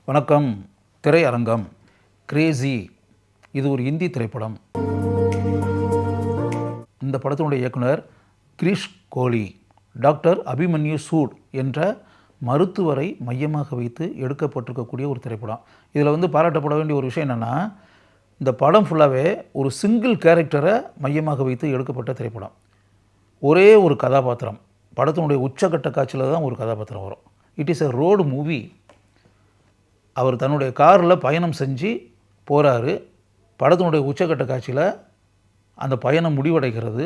வணக்கம். திரையரங்கம் கிரேசி. இது ஒரு இந்தி திரைப்படம். இந்த படத்தினுடைய இயக்குனர் கிரீஷ் கோலி. டாக்டர் அபிமன்யு சூட் என்ற மருத்துவரை மையமாக வைத்து எடுக்கப்பட்டிருக்கக்கூடிய ஒரு திரைப்படம். இதில் பாராட்டப்பட வேண்டிய ஒரு விஷயம் என்னென்னா, இந்த படம் ஃபுல்லாகவே ஒரு சிங்கிள் கேரக்டரை மையமாக வைத்து எடுக்கப்பட்ட திரைப்படம். ஒரே ஒரு கதாபாத்திரம். படத்தினுடைய உச்சக்கட்ட காட்சியில் தான் ஒரு கதாபாத்திரம் வரும். It is a road movie. அவர் தன்னுடைய காரில் பயணம் செஞ்சு போகிறாரு. படத்தினுடைய உச்சக்கட்ட காட்சியில் அந்த பயணம் முடிவடைகிறது.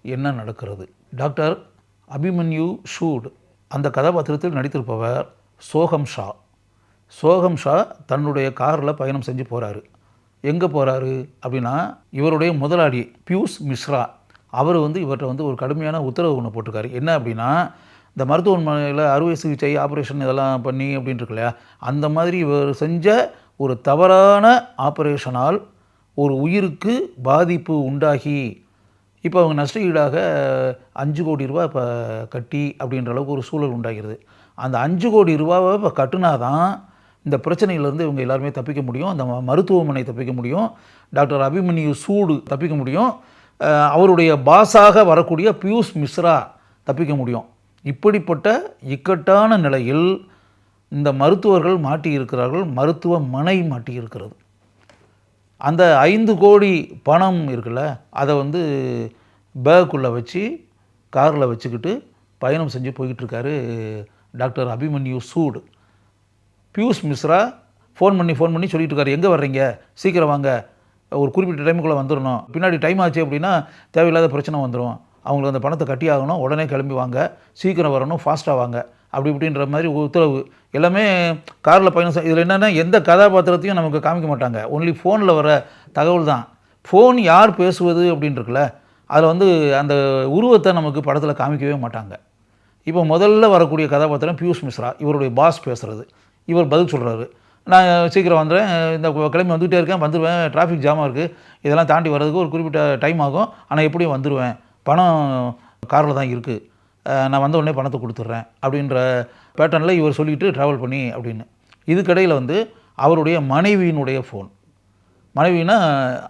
என்ன நடக்கிறது? டாக்டர் அபிமன்யு சூட் அந்த கதாபாத்திரத்தில் நடித்திருப்பவர் சோகம் ஷா. சோகம் ஷா தன்னுடைய காரில் பயணம் செஞ்சு போகிறாரு. எங்கே போகிறாரு அப்படின்னா, இவருடைய முதலாளி பியூஷ் மிஸ்ரா அவர் இவர்கிட்ட ஒரு கடுமையான உத்தரவு ஒன்று போட்டிருக்காரு. என்ன அப்படின்னா, இந்த மருத்துவமனையில் அறுவை சிகிச்சை ஆப்ரேஷன் இதெல்லாம் பண்ணி அப்படின்ட்டு இருக்கு இல்லையா, அந்த மாதிரி இவர் செஞ்ச ஒரு தவறான ஆப்ரேஷனால் ஒரு உயிருக்கு பாதிப்பு உண்டாகி இப்போ அவங்க நஷ்ட ஈடாக 5 கோடி ரூபா இப்போ கட்டி அப்படின்ற அளவுக்கு ஒரு சூழல் உண்டாகிறது. அந்த 5 கோடி ரூபாவை இப்போ கட்டுனா தான் இந்த பிரச்சனையிலேருந்து இவங்க எல்லாருமே தப்பிக்க முடியும். அந்த மருத்துவமனை தப்பிக்க முடியும். டாக்டர் அபிமன்யு சூடு தப்பிக்க முடியும். அவருடைய பாஸாக வரக்கூடிய பியூஷ் மிஸ்ரா தப்பிக்க முடியும். இப்படிப்பட்ட இக்கட்டான நிலையில் இந்த மருத்துவர்கள் மாட்டியிருக்கிறார்கள். மருத்துவமனை மாட்டியிருக்கிறது. அந்த 5 கோடி பணம் இருக்குல்ல, அதை பேக்குள்ளே வச்சு காரில் வச்சுக்கிட்டு பயணம் செஞ்சு போய்கிட்டு இருக்காரு டாக்டர் அபிமன்யு சூடு. பியூஷ் மிஸ்ரா ஃபோன் பண்ணி சொல்லிட்டு இருக்காரு, எங்கே வர்றீங்க, சீக்கிரம் வாங்க, ஒரு குறிப்பிட்ட டைமுக்குள்ளே வந்துடணும், பின்னாடி டைம் ஆச்சு அப்படின்னா தேவையில்லாத பிரச்சனை வந்துடும், அவங்களுக்கு அந்த பணத்தை கட்டி ஆகணும், உடனே கிளம்பி வாங்க, சீக்கிரம் வரணும், ஃபாஸ்ட்டாக வாங்க, அப்படி இப்படின்ற மாதிரி உத்தரவு. எல்லாமே காரில் பயணம். இதில் என்னென்னா, எந்த கதாபாத்திரத்தையும் நமக்கு காமிக்க மாட்டாங்க. ஒன்லி ஃபோனில் வர தகவல் தான். ஃபோன் யார் பேசுவது அப்படின்ட்டுருக்குல்ல, அதில் அந்த உருவத்தை நமக்கு படத்தில் காமிக்கவே மாட்டாங்க. இப்போ முதல்ல வரக்கூடிய கதாபாத்திரம் பியூஷ் மிஸ்ரா, இவருடைய பாஸ் பேசுகிறது. இவர் பதில் சொல்கிறாரு, நான் சீக்கிரம் வந்துடுறேன், இந்த கிளம்பி வந்துகிட்டே இருக்கேன், வந்துடுவேன், டிராஃபிக் ஜாமாக இருக்குது, இதெல்லாம் தாண்டி வர்றதுக்கு ஒரு குறிப்பிட்ட டைம் ஆகும், ஆனால் எப்படியும் வந்துடுவேன், பணம் காரில் தான் இருக்குது, நான் வந்த உடனே பணத்தை கொடுத்துட்றேன் அப்படின்ற பேட்டர்னில் இவர் சொல்லிவிட்டு ட்ராவல் பண்ணி அப்படின்னு. இதுக்கிடையில் அவருடைய மனைவியினுடைய ஃபோன். மனைவினா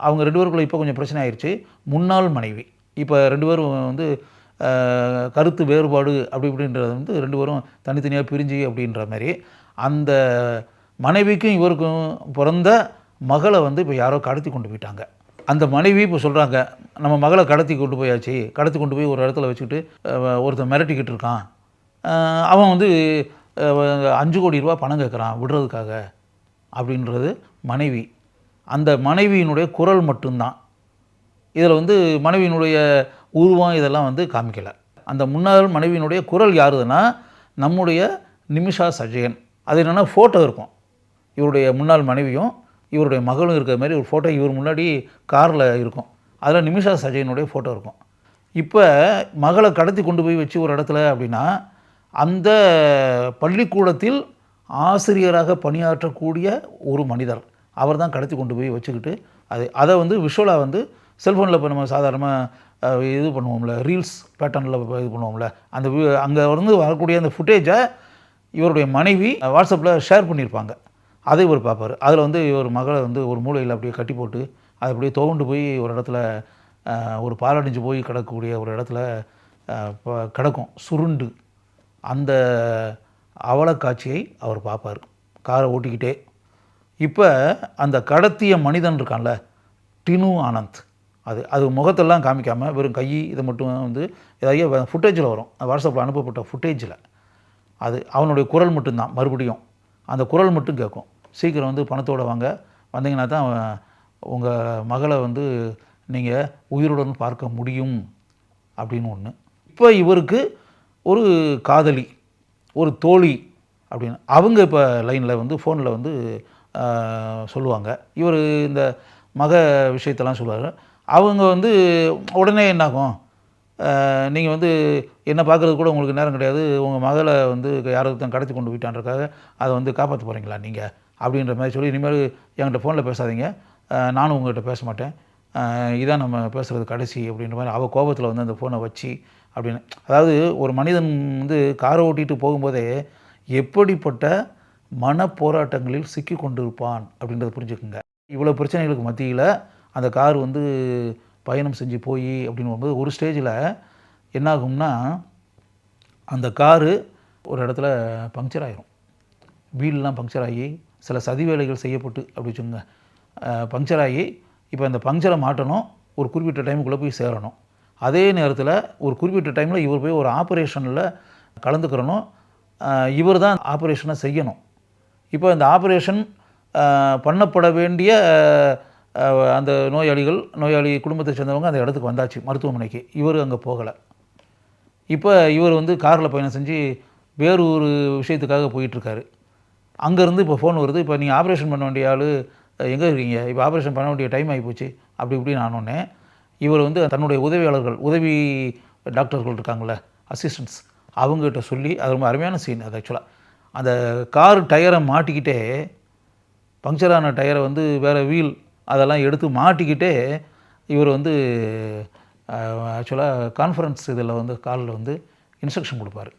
அவங்க 2 பேருக்குள்ளே இப்போ கொஞ்சம் பிரச்சனை ஆயிடுச்சு. முன்னாள் மனைவி. இப்போ 2 பேரும் கருத்து வேறுபாடு அப்படி இப்படின்றது 2 பேரும் தனித்தனியாக பிரிஞ்சு அப்படின்ற மாதிரி. அந்த மனைவிக்கும் இவருக்கும் பிறந்த மகளை இப்போ யாரோ கடத்தி கொண்டு போயிட்டாங்க. அந்த மனைவி இப்போ சொல்கிறாங்க, நம்ம மகளை கடத்தி கொண்டு போயாச்சு, கடத்தி கொண்டு போய் ஒரு இடத்துல வச்சுக்கிட்டு ஒருத்தன் மிரட்டிக்கிட்டு இருக்கான், அவன் 5 கோடி ரூபா பணம் கேட்குறான் விடுறதுக்காக அப்படின்றது மனைவி. அந்த மனைவியினுடைய குரல் மட்டும்தான் இதில் மனைவியினுடைய உருவம் இதெல்லாம் காமிக்கலை. அந்த முன்னாள் மனைவியினுடைய குரல் யாருதுன்னா நம்முடைய நிமிஷா சஜயன். அது என்னென்னா, ஃபோட்டோ இருக்கும், இவருடைய முன்னாள் மனைவியும் இவருடைய மகளும் இருக்கிற மாதிரி ஒரு ஃபோட்டோ இவர் முன்னாடி காரில் இருக்கும். அதில் நிமிஷா சஜயனுடைய ஃபோட்டோ இருக்கும். இப்போ மகளை கடத்தி கொண்டு போய் வச்சு ஒரு இடத்துல அப்படின்னா, அந்த பள்ளிக்கூடத்தில் ஆசிரியராக பணியாற்றக்கூடிய ஒரு மனிதர், அவர் தான் கடத்தி கொண்டு போய் வச்சுக்கிட்டு அதை விஷுவலாக செல்ஃபோனில் இப்போ நம்ம சாதாரணமாக இது பண்ணுவோம்ல, ரீல்ஸ் பேட்டர்னில் இது பண்ணுவோம்ல, அந்த அங்கே வரக்கூடிய அந்த ஃபுட்டேஜை இவருடைய மனைவி வாட்ஸ்அப்பில் ஷேர் பண்ணியிருப்பாங்க. அதை இவர் பார்ப்பார். அதில் இவர் மகளை ஒரு மூலையில் அப்படியே கட்டி போட்டு அதை அப்படியே துவண்டு போய் ஒரு இடத்துல ஒரு பாலடைஞ்சு போய் கிடக்கக்கூடிய ஒரு இடத்துல கிடக்கும் சுருண்டு. அந்த அவலக்காட்சியை அவர் பார்ப்பார் காரை ஓட்டிக்கிட்டே. இப்போ அந்த கடத்திய மனிதன் இருக்கான்ல, டினு ஆனந்த், அது முகத்தெல்லாம் காமிக்காமல் வெறும் கை இதை மட்டும் ஏதாவது ஃபுட்டேஜில் வரும், வாட்ஸ்அப்பில் அனுப்பப்பட்ட ஃபுட்டேஜில். அது அவனுடைய குரல் மட்டும்தான். மறுபடியும் அந்த குரல் மட்டும் கேட்கும், சீக்கிரம் பணத்தோடு வாங்க, வந்தீங்கன்னா தான் உங்கள் மகளை நீங்கள் உயிருடன் பார்க்க முடியும் அப்படின்னு ஒன்று. இப்போ இவருக்கு ஒரு காதலி, ஒரு தோழி அப்படின்னு அவங்க இப்போ லைனில் ஃபோனில் சொல்லுவாங்க. இவர் இந்த மக விஷயத்தெல்லாம் சொல்லுவார். அவங்க உடனே என்னாகும், நீங்கள் என்னை பார்க்குறது கூட உங்களுக்கு நேரம் கிடையாது, உங்கள் மகளை யாராவது கடத்தி கொண்டு போயிட்டான்றக்காக அதை காப்பாற்ற போகிறீங்களா நீங்கள் அப்படின்ற மாதிரி சொல்லி, இனிமேல் என்கிட்ட ஃபோனில் பேசாதீங்க, நானும் உங்கள்கிட்ட பேச மாட்டேன், இதான் நம்ம பேசுகிறது கடைசி அப்படின்ற மாதிரி அவள் கோபத்தில் அந்த ஃபோனை வச்சு அப்படின்னு. அதாவது ஒரு மனிதன் காரை ஓட்டிகிட்டு போகும்போதே எப்படிப்பட்ட மன போராட்டங்களில் சிக்கி கொண்டிருப்பான் அப்படின்றத புரிஞ்சுக்குங்க. இவ்வளோ பிரச்சனைகளுக்கு மத்தியில் அந்த கார் வந்து பயணம் செஞ்சு போய் அப்படின்னு வரும்போது ஒரு ஸ்டேஜில் என்னாகும்னா அந்த காரு ஒரு இடத்துல பங்க்சர் ஆயிரும். வீல்லாம் பங்க்சர் ஆகி சில சதி வேலைகள் செய்யப்பட்டு அப்படி வச்சுக்கோங்க பங்க்சர் ஆகி இப்போ அந்த பங்க்சரை மாட்டணும், ஒரு குறிப்பிட்ட டைமுக்குள்ளே போய் சேரணும். அதே நேரத்தில் ஒரு குறிப்பிட்ட டைமில் இவர் போய் ஒரு ஆப்ரேஷனில் கலந்துக்கிறணும், இவர் தான் ஆப்ரேஷனை செய்யணும். இப்போ இந்த ஆப்ரேஷன் பண்ணப்பட வேண்டிய அந்த நோயாளி குடும்பத்தை சேர்ந்தவங்க அந்த இடத்துக்கு வந்தாச்சு மருத்துவமனைக்கு. இவர் அங்கே போகலை. இப்போ இவர் வந்து காரில் பயணம் செஞ்சு வேறு ஒரு விஷயத்துக்காக போயிட்டுருக்காரு. அங்கேருந்து இப்போ ஃபோன் வருது, இப்போ நீங்கள் ஆப்ரேஷன் பண்ண வேண்டிய ஆள் எங்கே இருக்கீங்க, இப்போ ஆப்ரேஷன் பண்ண வேண்டிய டைம் ஆகிப்போச்சு அப்படி இப்படின்னு ஆனோடனே இவர் வந்து தன்னுடைய உதவியாளர்கள் உதவி டாக்டர்கள் இருக்காங்களே அசிஸ்டன்ட்ஸ் அவங்ககிட்ட சொல்லி அது ரொம்ப அருமையான சீன். அது ஆக்சுவலாக அந்த கார் டயரை மாட்டிக்கிட்டே பங்க்சரான டயரை வந்து வேறு வீல் அதெல்லாம் எடுத்து மாட்டிக்கிட்டே இவர் வந்து ஆக்சுவலாக கான்ஃபரன்ஸ் இதில் வந்து காலில் வந்து இன்ஸ்ட்ரக்ஷன் கொடுப்பார்.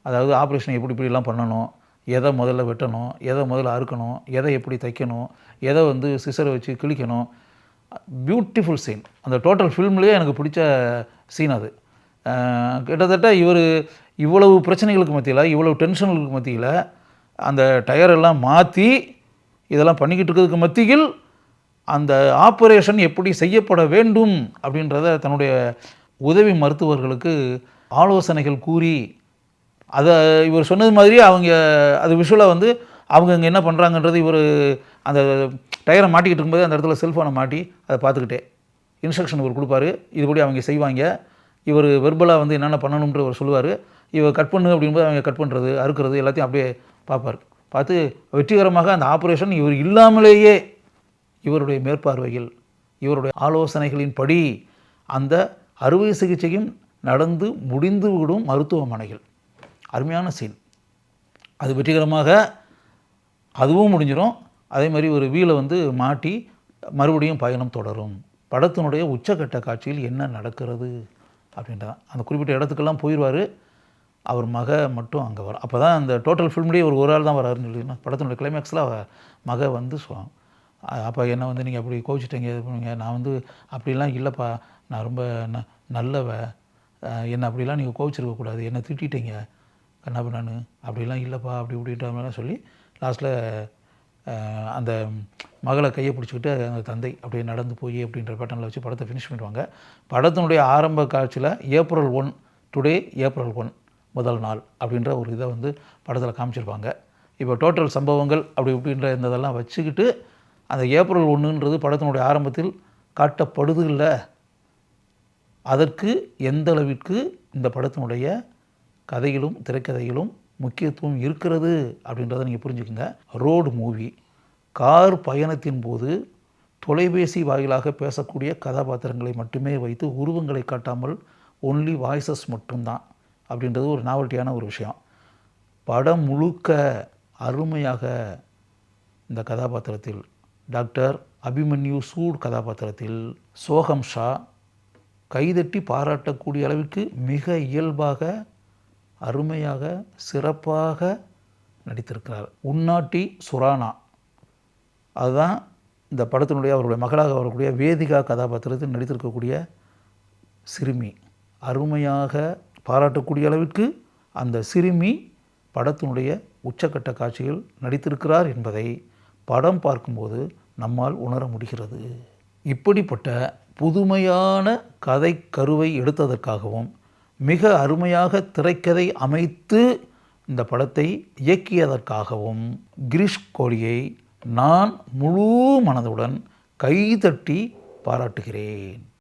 அதாவது ஆப்ரேஷன் எப்படி இப்படிலாம் பண்ணணும், எதை முதல்ல வெட்டணும், எதை முதல்ல அறுக்கணும், எதை எப்படி தைக்கணும், எதை வந்து சிசரை வச்சு கிழிக்கணும். Beautiful scene. அந்த டோட்டல் ஃபில்ம்லேயே எனக்கு பிடிச்ச சீன் அது. கிட்டத்தட்ட இவர் இவ்வளவு பிரச்சனைகளுக்கு மத்தியில் இவ்வளவு டென்ஷன்களுக்கு மத்தியில் அந்த டயரெல்லாம் மாற்றி இதெல்லாம் பண்ணிக்கிட்டு இருக்கிறதுக்கு மத்தியில் அந்த ஆப்ரேஷன் எப்படி செய்யப்பட வேண்டும் அப்படின்றத தன்னுடைய உதவி மருத்துவர்களுக்கு ஆலோசனைகள் கூறி அதை இவர் சொன்னது மாதிரியே அவங்க அது விஷுவலாக வந்து அவங்க இங்கே என்ன பண்ணுறாங்கன்றது இவர் அந்த டயரை மாட்டிக்கிட்டு இருக்கும்போது அந்த இடத்துல செல்ஃபோனை மாட்டி அதை பார்த்துக்கிட்டே இன்ஸ்ட்ரக்ஷன் இவர் கொடுப்பாரு. இதுபடி அவங்க செய்வாங்க. இவர் வெர்பலாக வந்து என்னென்ன பண்ணணுன்ற அவர் சொல்லுவார். இவர் கட் பண்ணு அப்படிங்கும்போது அவங்க கட் பண்ணுறது அறுக்கிறது எல்லாத்தையும் அப்படியே பார்ப்பார். பார்த்து வெற்றிகரமாக அந்த ஆப்ரேஷன் இவர் இல்லாமலேயே இவருடைய மேற்பார்வையில் இவருடைய ஆலோசனைகளின்படி அந்த அறுவை சிகிச்சையும் நடந்து முடிந்துவிடும் மருத்துவமனைகள். அருமையான சீன். அது வெற்றிகரமாக அதுவும் முடிஞ்சிடும். அதே மாதிரி ஒரு வீலை வந்து மாட்டி மறுபடியும் பயணம் தொடரும். படத்தினுடைய உச்சக்கட்ட காட்சியில் என்ன நடக்கிறது அப்படின்றான். அந்த குறிப்பிட்ட இடத்துக்கெல்லாம் போயிடுவார். அவர் மக மட்டும் அங்கே வரும். அப்போ தான் அந்த டோட்டல் ஃபில்ம்லேயே ஒரு ஆள் தான் வராருன்னு சொல்லிங்கன்னா படத்தினுடைய கிளைமேக்ஸில் மக வந்து அப்போ என்ன வந்து நீங்கள் அப்படி கோவிச்சிட்டீங்க இது பண்ணுவீங்க, நான் வந்து அப்படிலாம் இல்லைப்பா, நான் ரொம்ப நல்லவ, என்னை அப்படிலாம் நீங்கள் கோவிச்சிருக்கக்கூடாது, என்னை திட்டிட்டீங்க கண்ணாப்பா, நான் அப்படிலாம் இல்லைப்பா அப்படி இப்படின்ற மாதிரிலாம் சொல்லி லாஸ்ட்டில் அந்த மகளை கையை பிடிச்சிக்கிட்டு அந்த தந்தை அப்படியே நடந்து போய் அப்படின்ற பேட்டர்னில் வச்சு படத்தை ஃபினிஷ் பண்ணிடுவாங்க. படத்தினுடைய ஆரம்ப காட்சியில் ஏப்ரல் 1 டுடே ஏப்ரல் 1 முதல் நாள் அப்படின்ற ஒரு இதை வந்து படத்தில் காமிச்சிருப்பாங்க. இப்போ டோட்டல் சம்பவங்கள் அப்படி இப்படின்ற இதெல்லாம் வச்சுக்கிட்டு அந்த ஏப்ரல் 1ன்றது படத்தினுடைய ஆரம்பத்தில் காட்டப்படுது இல்லை, அதற்கு எந்த அளவிற்கு இந்த படத்தினுடைய கதையிலும் திரைக்கதையிலும் முக்கியத்துவம் இருக்கிறது அப்படின்றத நீங்கள் புரிஞ்சுக்கோங்க. ரோடு மூவி, கார் பயணத்தின் போது தொலைபேசி வாயிலாக பேசக்கூடிய கதாபாத்திரங்களை மட்டுமே வைத்து உருவங்களை காட்டாமல் ஒன்லி வாய்ஸஸ் மட்டும்தான் அப்படின்றது ஒரு நாவல்ட்டியான ஒரு விஷயம். படம் முழுக்க அருமையாக இந்த கதாபாத்திரத்தில் டாக்டர் அபிமன்யு சூட் கதாபாத்திரத்தில் சோகம் ஷா கைதட்டி பாராட்டக்கூடிய அளவிற்கு மிக இயல்பாக அருமையாக சிறப்பாக நடித்திருக்கிறார். உன்னாட்டி சுரானா அதுதான் இந்த படத்தினுடைய அவருடைய மகளாக வரக்கூடிய வேதிகா கதாபாத்திரத்தில் நடித்திருக்கக்கூடிய சிறுமி. அருமையாக பாராட்டக்கூடிய அளவிற்கு அந்த சிறுமி படத்தினுடைய உச்சக்கட்ட காட்சியில் நடித்திருக்கிறார் என்பதை படம் பார்க்கும்போது நம்மால் உணர முடிகிறது. இப்படிப்பட்ட புதுமையான கதை கருவை எடுத்ததற்காகவும் மிக அருமையாக திரைக்கதை அமைத்து இந்த படத்தை இயக்கியதற்காகவும் கிரீஷ் கோலியை நான் முழு மனதுடன் கைதட்டி பாராட்டுகிறேன்.